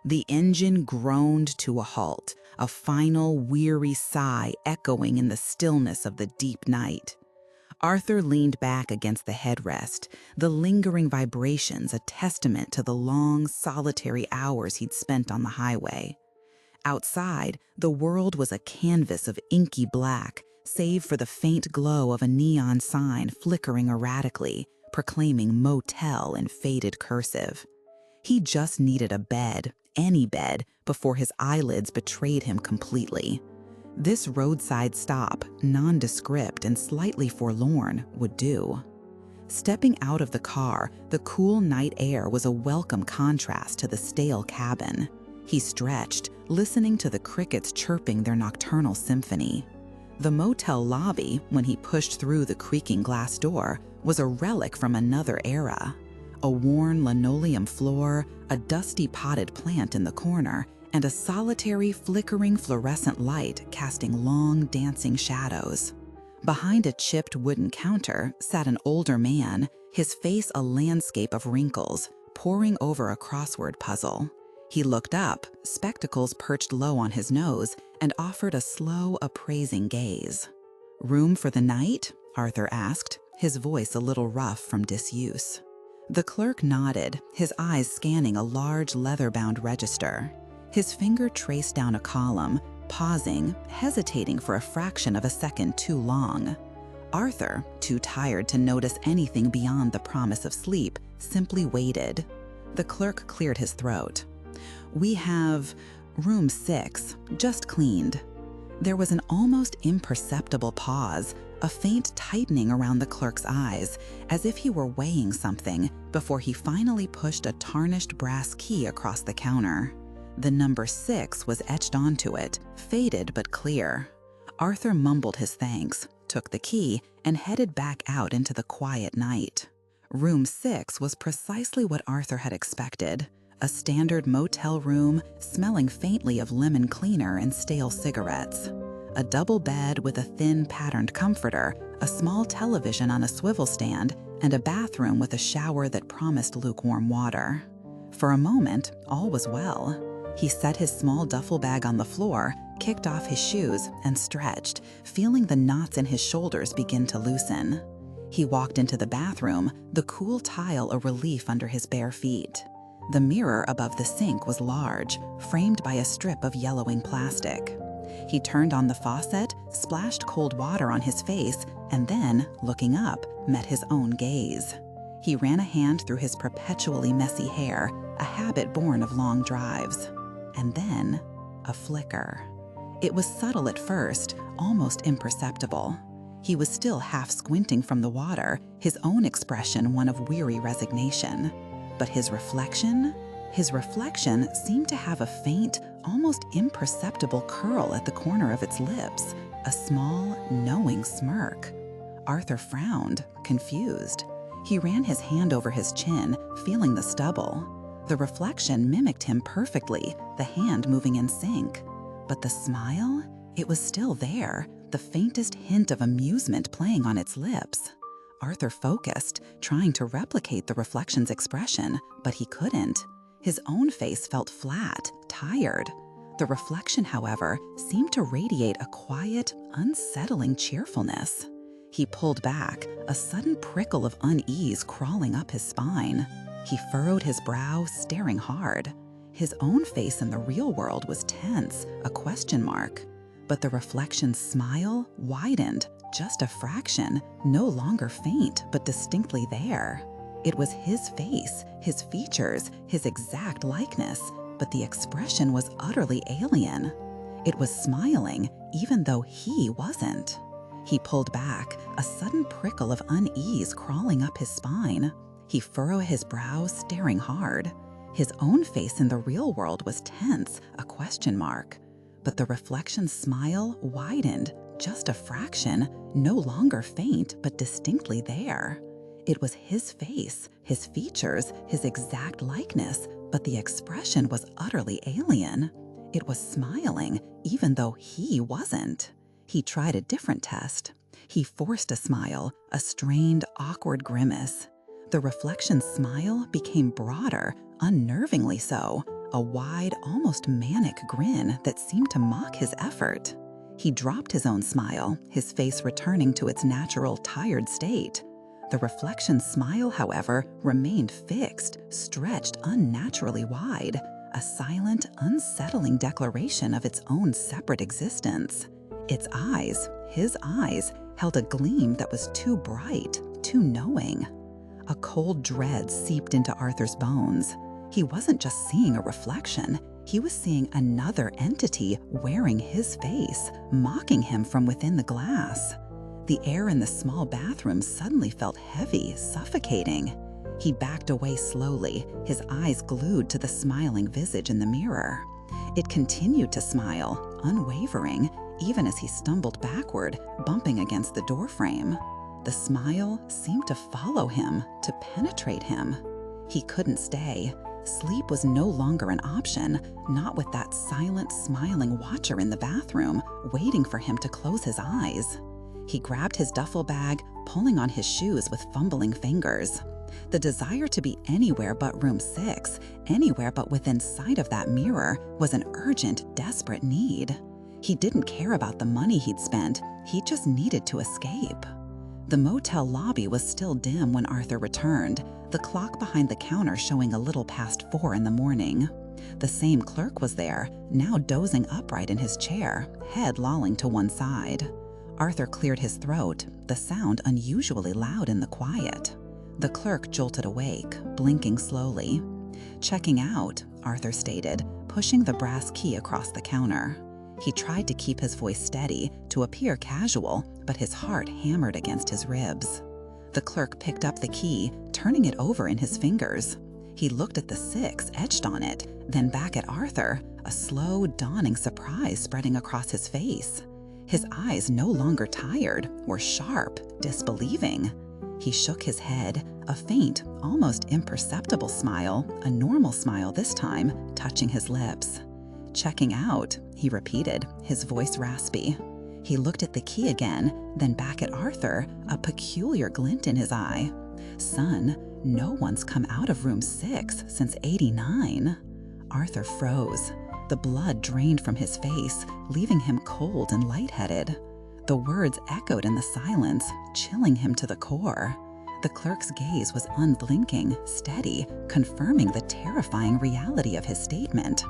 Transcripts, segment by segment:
The engine groaned to a halt, a final weary sigh echoing in the stillness of the deep night. Arthur leaned back against the headrest, the lingering vibrations a testament to the long, solitary hours he'd spent on the highway. Outside, the world was a canvas of inky black, save for the faint glow of a neon sign flickering erratically, proclaiming motel in faded cursive. He just needed a bed, any bed, before his eyelids betrayed him completely. This roadside stop, nondescript and slightly forlorn, would do. Stepping out of the car, the cool night air was a welcome contrast to the stale cabin. He stretched, listening to the crickets chirping their nocturnal symphony. The motel lobby, when he pushed through the creaking glass door, was a relic from another era. A worn linoleum floor, a dusty potted plant in the corner, and a solitary, flickering fluorescent light casting long, dancing shadows. Behind a chipped wooden counter sat an older man, his face a landscape of wrinkles, poring over a crossword puzzle. He looked up, spectacles perched low on his nose, and offered a slow, appraising gaze. "Room for the night?" Arthur asked, his voice a little rough from disuse. The clerk nodded, his eyes scanning a large leather-bound register. His finger traced down a column, pausing, hesitating for a fraction of a second too long. Arthur, too tired to notice anything beyond the promise of sleep, simply waited. The clerk cleared his throat. "We have room 6, just cleaned." There was an almost imperceptible pause, a faint tightening around the clerk's eyes, as if he were weighing something, before he finally pushed a tarnished brass key across the counter. The number 6 was etched onto it, faded but clear. Arthur mumbled his thanks, took the key, and headed back out into the quiet night. Room 6 was precisely what Arthur had expected. A standard motel room, smelling faintly of lemon cleaner and stale cigarettes. A double bed with a thin patterned comforter, a small television on a swivel stand, and a bathroom with a shower that promised lukewarm water. For a moment, all was well. He set his small duffel bag on the floor, kicked off his shoes, and stretched, feeling the knots in his shoulders begin to loosen. He walked into the bathroom, the cool tile a relief under his bare feet. The mirror above the sink was large, framed by a strip of yellowing plastic. He turned on the faucet, splashed cold water on his face, and then, looking up, met his own gaze. He ran a hand through his perpetually messy hair, a habit born of long drives. And then, a flicker. It was subtle at first, almost imperceptible. He was still half squinting from the water, his own expression one of weary resignation. But his reflection seemed to have a faint, almost imperceptible curl at the corner of its lips, a small, knowing smirk. Arthur frowned, confused. He ran his hand over his chin, feeling the stubble. The reflection mimicked him perfectly, the hand moving in sync. But the smile? It was still there, the faintest hint of amusement playing on its lips. Arthur focused, trying to replicate the reflection's expression, but he couldn't. His own face felt flat, tired. The reflection, however, seemed to radiate a quiet, unsettling cheerfulness. He pulled back, a sudden prickle of unease crawling up his spine. He furrowed his brow, staring hard. His own face in the real world was tense, a question mark. But the reflection's smile widened, just a fraction, no longer faint, but distinctly there. It was his face, his features, his exact likeness, but the expression was utterly alien. It was smiling, even though he wasn't. He pulled back, a sudden prickle of unease crawling up his spine. He furrowed his brow, staring hard. His own face in the real world was tense, a question mark. But the reflection's smile widened, just a fraction, no longer faint, but distinctly there. It was his face, his features, his exact likeness, but the expression was utterly alien. It was smiling, even though he wasn't. He tried a different test. He forced a smile, a strained, awkward grimace. The reflection's smile became broader, unnervingly so, a wide, almost manic grin that seemed to mock his effort. He dropped his own smile, his face returning to its natural, tired state. The reflection's smile, however, remained fixed, stretched unnaturally wide, a silent, unsettling declaration of its own separate existence. Its eyes, his eyes, held a gleam that was too bright, too knowing. A cold dread seeped into Arthur's bones. He wasn't just seeing a reflection, he was seeing another entity wearing his face, mocking him from within the glass. The air in the small bathroom suddenly felt heavy, suffocating. He backed away slowly, his eyes glued to the smiling visage in the mirror. It continued to smile, unwavering, even as he stumbled backward, bumping against the doorframe. The smile seemed to follow him, to penetrate him. He couldn't stay. Sleep was no longer an option, not with that silent, smiling watcher in the bathroom, waiting for him to close his eyes. He grabbed his duffel bag, pulling on his shoes with fumbling fingers. The desire to be anywhere but room 6, anywhere but within sight of that mirror, was an urgent, desperate need. He didn't care about the money he'd spent, he just needed to escape. The motel lobby was still dim when Arthur returned, the clock behind the counter showing a little past 4 in the morning. The same clerk was there, now dozing upright in his chair, head lolling to one side. Arthur cleared his throat, the sound unusually loud in the quiet. The clerk jolted awake, blinking slowly. "Checking out," Arthur stated, pushing the brass key across the counter. He tried to keep his voice steady, to appear casual, but his heart hammered against his ribs. The clerk picked up the key, turning it over in his fingers. He looked at the 6 etched on it, then back at Arthur, a slow, dawning surprise spreading across his face. His eyes, no longer tired, were sharp, disbelieving. He shook his head, a faint, almost imperceptible smile, a normal smile this time, touching his lips. "Checking out," he repeated, his voice raspy. He looked at the key again, then back at Arthur, a peculiar glint in his eye. "Son, no one's come out of room 6 since '89. Arthur froze. The blood drained from his face, leaving him cold and lightheaded. The words echoed in the silence, chilling him to the core. The clerk's gaze was unblinking, steady, confirming the terrifying reality of his statement.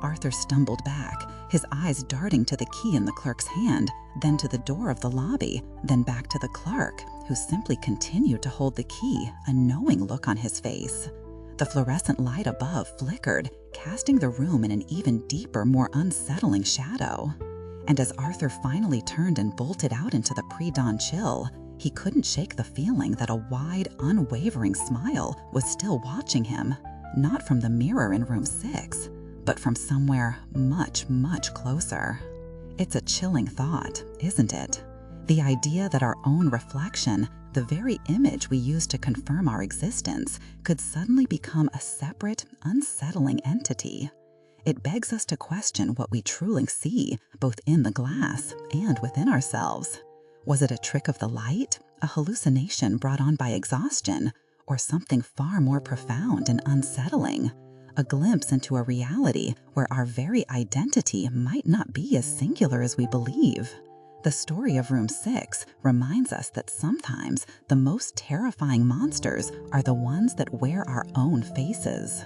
Arthur stumbled back, his eyes darting to the key in the clerk's hand, then to the door of the lobby, then back to the clerk, who simply continued to hold the key, a knowing look on his face. The fluorescent light above flickered, casting the room in an even deeper, more unsettling shadow. And as Arthur finally turned and bolted out into the pre-dawn chill, he couldn't shake the feeling that a wide, unwavering smile was still watching him, not from the mirror in room 6, but from somewhere much, much closer. It's a chilling thought, isn't it? The idea that our own reflection, the very image we use to confirm our existence, could suddenly become a separate, unsettling entity. It begs us to question what we truly see, both in the glass and within ourselves. Was it a trick of the light, a hallucination brought on by exhaustion, or something far more profound and unsettling? A glimpse into a reality where our very identity might not be as singular as we believe. The story of room 6 reminds us that sometimes the most terrifying monsters are the ones that wear our own faces.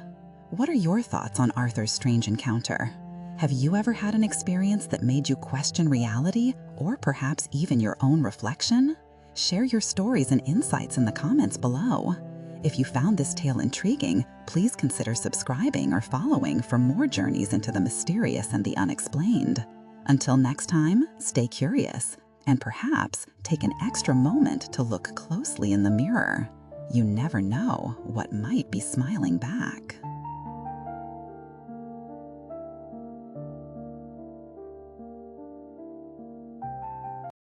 What are your thoughts on Arthur's strange encounter? Have you ever had an experience that made you question reality, or perhaps even your own reflection? Share your stories and insights in the comments below. If you found this tale intriguing, please consider subscribing or following for more journeys into the mysterious and the unexplained. Until next time, stay curious, and perhaps take an extra moment to look closely in the mirror. You never know what might be smiling back.